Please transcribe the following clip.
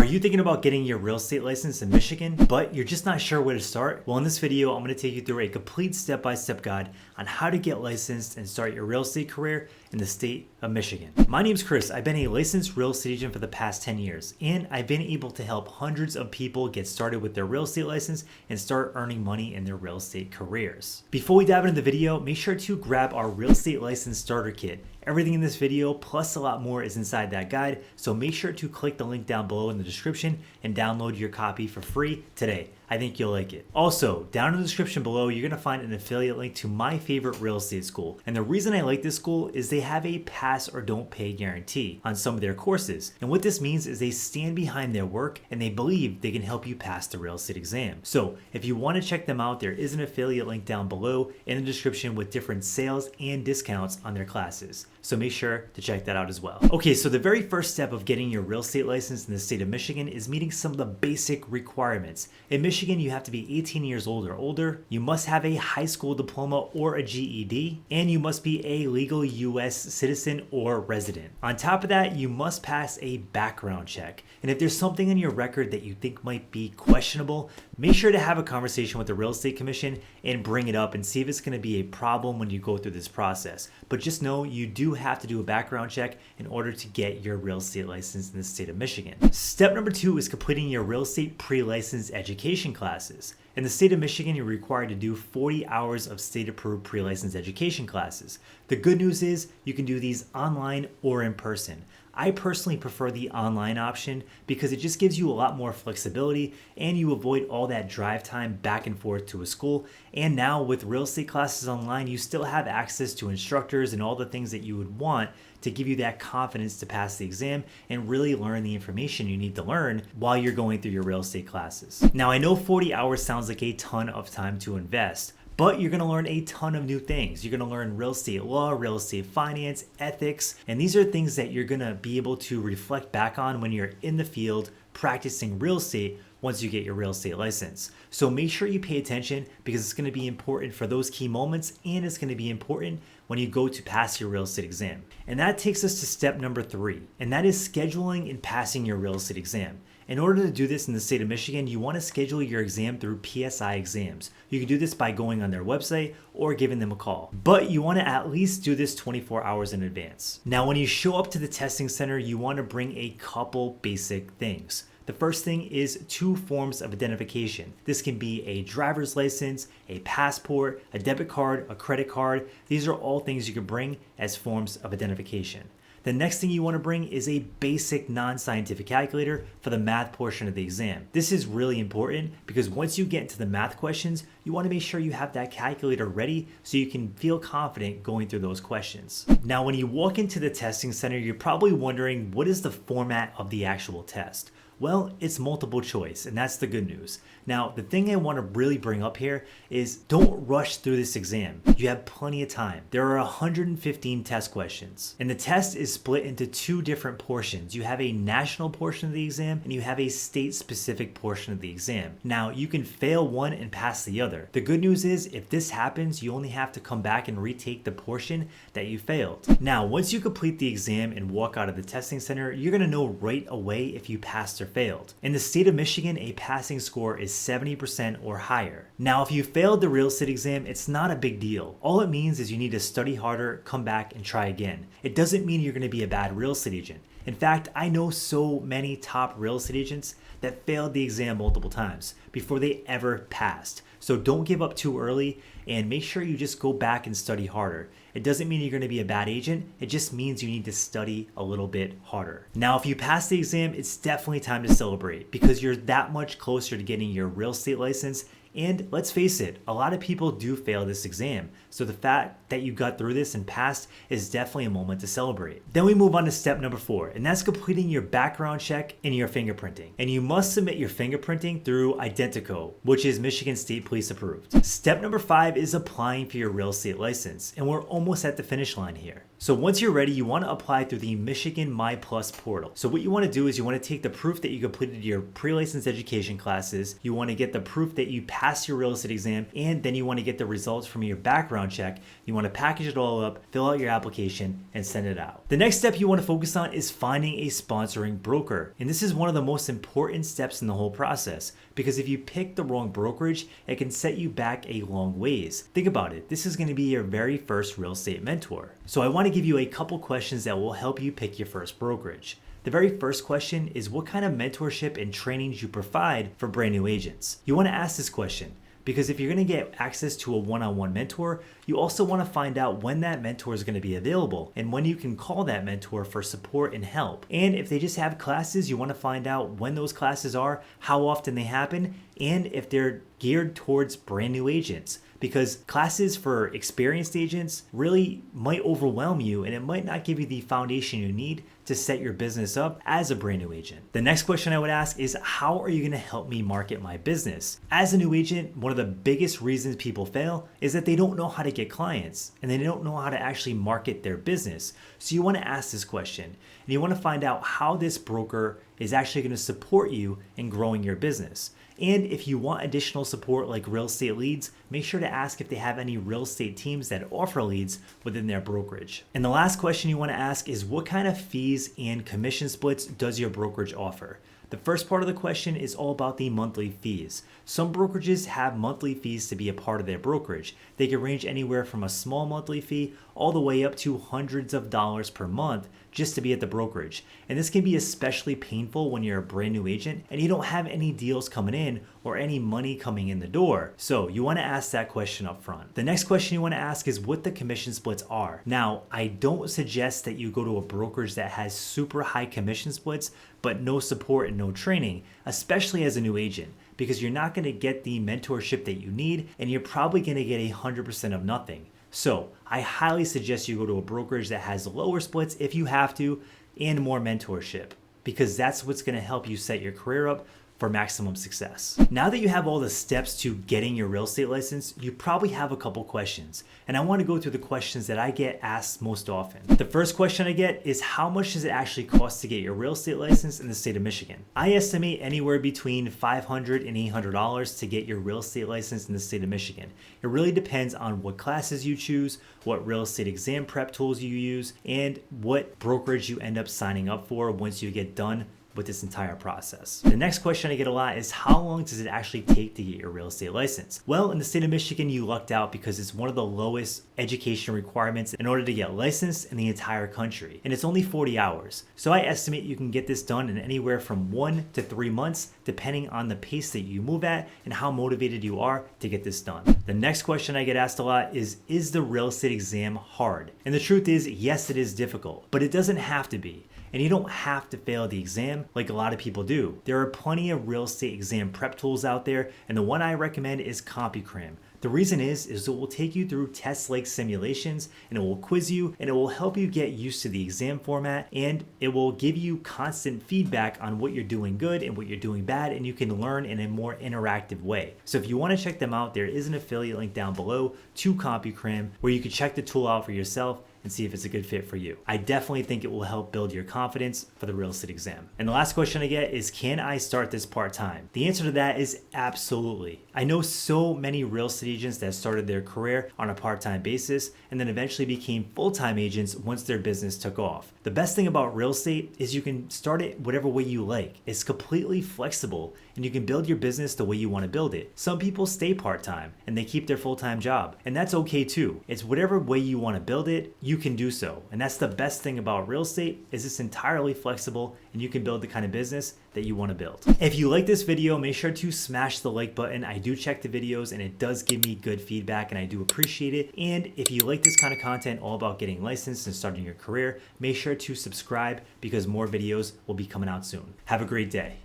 Are you thinking about getting your real estate license in Michigan, but you're just not sure where to start? Well, in this video, I'm going to take you through a complete step-by-step guide on how to get licensed and start your real estate career in the state of Michigan. My name's Chris. I've been a licensed real estate agent for the past 10 years, and I've been able to help hundreds of people get started with their real estate license and start earning money in their real estate careers. Before we dive into the video, make sure to grab our real estate license starter kit. Everything in this video plus a lot more is inside that guide, so make sure to click the link down below in the description and download your copy for free today. I think you'll like it. Also, down in the description below, you're gonna find an affiliate link to my favorite real estate school. And the reason I like this school is they have a pass or don't pay guarantee on some of their courses. And what this means is they stand behind their work and they believe they can help you pass the real estate exam. So if you wanna check them out, there is an affiliate link down below in the description with different sales and discounts on their classes. So make sure to check that out as well. Okay, so the very first step of getting your real estate license in the state of Michigan is meeting some of the basic requirements. In Michigan, you have to be 18 years old or older, you must have a high school diploma or a GED, and you must be a legal US citizen or resident. On top of that, you must pass a background check. And if there's something in your record that you think might be questionable, make sure to have a conversation with the Real Estate Commission and bring it up and see if it's going to be a problem when you go through this process. But just know you do have to do a background check in order to get your real estate license in the state of Michigan. Step number 2 is completing your real estate pre-license education classes. In the state of Michigan, you're required to do 40 hours of state-approved pre-license education classes. The good news is you can do these online or in person. I personally prefer the online option because it just gives you a lot more flexibility and you avoid all that drive time back and forth to a school. And now with real estate classes online, you still have access to instructors and all the things that you would want to give you that confidence to pass the exam and really learn the information you need to learn while you're going through your real estate classes. Now, I know 40 hours sounds like a ton of time to invest, but you're gonna learn a ton of new things. You're gonna learn real estate law, real estate finance, ethics, and these are things that you're gonna be able to reflect back on when you're in the field practicing real estate once you get your real estate license. So make sure you pay attention because it's gonna be important for those key moments and it's gonna be important when you go to pass your real estate exam. And that takes us to step number 3, and that is scheduling and passing your real estate exam. In order to do this in the state of Michigan, you want to schedule your exam through PSI Exams. You can do this by going on their website or giving them a call, but you want to at least do this 24 hours in advance. Now, when you show up to the testing center, you want to bring a couple basic things. The first thing is 2 forms of identification. This can be a driver's license, a passport, a debit card, a credit card. These are all things you can bring as forms of identification. The next thing you want to bring is a basic non-scientific calculator for the math portion of the exam. This is really important because once you get into the math questions, you want to make sure you have that calculator ready so you can feel confident going through those questions. Now, when you walk into the testing center, you're probably wondering, what is the format of the actual test? Well, it's multiple choice, and that's the good news. Now, the thing I want to really bring up here is don't rush through this exam. You have plenty of time. There are 115 test questions, and the test is split into 2 different portions. You have a national portion of the exam, and you have a state-specific portion of the exam. Now, you can fail one and pass the other. The good news is, if this happens, you only have to come back and retake the portion that you failed. Now, once you complete the exam and walk out of the testing center, you're going to know right away if you passed or failed. In the state of Michigan, a passing score is 70% or higher. Now, if you failed the real estate exam, it's not a big deal. All it means is you need to study harder, come back, and try again. It doesn't mean you're going to be a bad real estate agent. In fact, I know so many top real estate agents that failed the exam multiple times before they ever passed. So don't give up too early and make sure you just go back and study harder. It doesn't mean you're going to be a bad agent. It just means you need to study a little bit harder. Now, if you pass the exam, it's definitely time to celebrate because you're that much closer to getting your real estate license. And let's face it, a lot of people do fail this exam. So the fact that you got through this and passed is definitely a moment to celebrate. Then we move on to step number 4, and that's completing your background check and your fingerprinting. And you must submit your fingerprinting through IdentoGO, which is Michigan State Police approved. Step number 5 is applying for your real estate license, and we're almost at the finish line here. So once you're ready, you want to apply through the Michigan My Plus portal. So what you want to do is you want to take the proof that you completed your pre-licensed education classes, you want to get the proof that you passed your real estate exam, and then you want to get the results from your background check. You want to package it all up, fill out your application, and send it out. The next step you want to focus on is finding a sponsoring broker. And this is one of the most important steps in the whole process, because if you pick the wrong brokerage, it can set you back a long ways. Think about it. This is going to be your very first real estate mentor. So I want to give you a couple questions that will help you pick your first brokerage. The very first question is what kind of mentorship and trainings you provide for brand new agents. You want to ask this question because if you're going to get access to a one-on-one mentor, you also want to find out when that mentor is going to be available and when you can call that mentor for support and help. And if they just have classes, you want to find out when those classes are, how often they happen, and if they're geared towards brand new agents. Because classes for experienced agents really might overwhelm you and it might not give you the foundation you need to set your business up as a brand new agent. The next question I would ask is, how are you going to help me market my business? As a new agent, one of the biggest reasons people fail is that they don't know how to get clients and they don't know how to actually market their business. So you want to ask this question and you want to find out how this broker is actually going to support you in growing your business. And if you want additional support like real estate leads, make sure to ask if they have any real estate teams that offer leads within their brokerage. And the last question you want to ask is, what kind of fees and commission splits does your brokerage offer? The first part of the question is all about the monthly fees. Some brokerages have monthly fees to be a part of their brokerage. They can range anywhere from a small monthly fee all the way up to hundreds of dollars per month just to be at the brokerage. And this can be especially painful when you're a brand new agent and you don't have any deals coming in or any money coming in the door. So you want to ask that question up front. The next question you want to ask is what the commission splits are. Now, I don't suggest that you go to a brokerage that has super high commission splits, but no support and no training, especially as a new agent, because you're not going to get the mentorship that you need and you're probably going to get 100% of nothing. So I highly suggest you go to a brokerage that has lower splits if you have to and more mentorship, because that's what's going to help you set your career up for maximum success. Now that you have all the steps to getting your real estate license, you probably have a couple questions. And I want to go through the questions that I get asked most often. The first question I get is, how much does it actually cost to get your real estate license in the state of Michigan? I estimate anywhere between $500 and $800 to get your real estate license in the state of Michigan. It really depends on what classes you choose, what real estate exam prep tools you use, and what brokerage you end up signing up for once you get done with this entire process. The next question I get a lot is, how long does it actually take to get your real estate license? Well, in the state of Michigan, you lucked out because it's one of the lowest education requirements in order to get licensed in the entire country. And it's only 40 hours. So I estimate you can get this done in anywhere from 1 to 3 months, depending on the pace that you move at and how motivated you are to get this done. The next question I get asked a lot is the real estate exam hard? And the truth is, yes, it is difficult, but it doesn't have to be. And you don't have to fail the exam like a lot of people do. There are plenty of real estate exam prep tools out there, and the one I recommend is CompuCram. The reason is it will take you through test-like simulations, and it will quiz you, and it will help you get used to the exam format, and it will give you constant feedback on what you're doing good and what you're doing bad, and you can learn in a more interactive way. So if you want to check them out, there is an affiliate link down below to CompuCram where you can check the tool out for yourself and see if it's a good fit for you. I definitely think it will help build your confidence for the real estate exam. And the last question I get is, can I start this part-time? The answer to that is absolutely. I know so many real estate agents that started their career on a part-time basis and then eventually became full-time agents once their business took off. The best thing about real estate is you can start it whatever way you like. It's completely flexible and you can build your business the way you want to build it. Some people stay part-time and they keep their full-time job, and that's okay too. It's whatever way you want to build it, you can do so. And that's the best thing about real estate, is it's entirely flexible and you can build the kind of business that you want to build. If you like this video, make sure to smash the like button. I do check the videos and it does give me good feedback and I do appreciate it. And if you like this kind of content all about getting licensed and starting your career, make sure to subscribe because more videos will be coming out soon. Have a great day.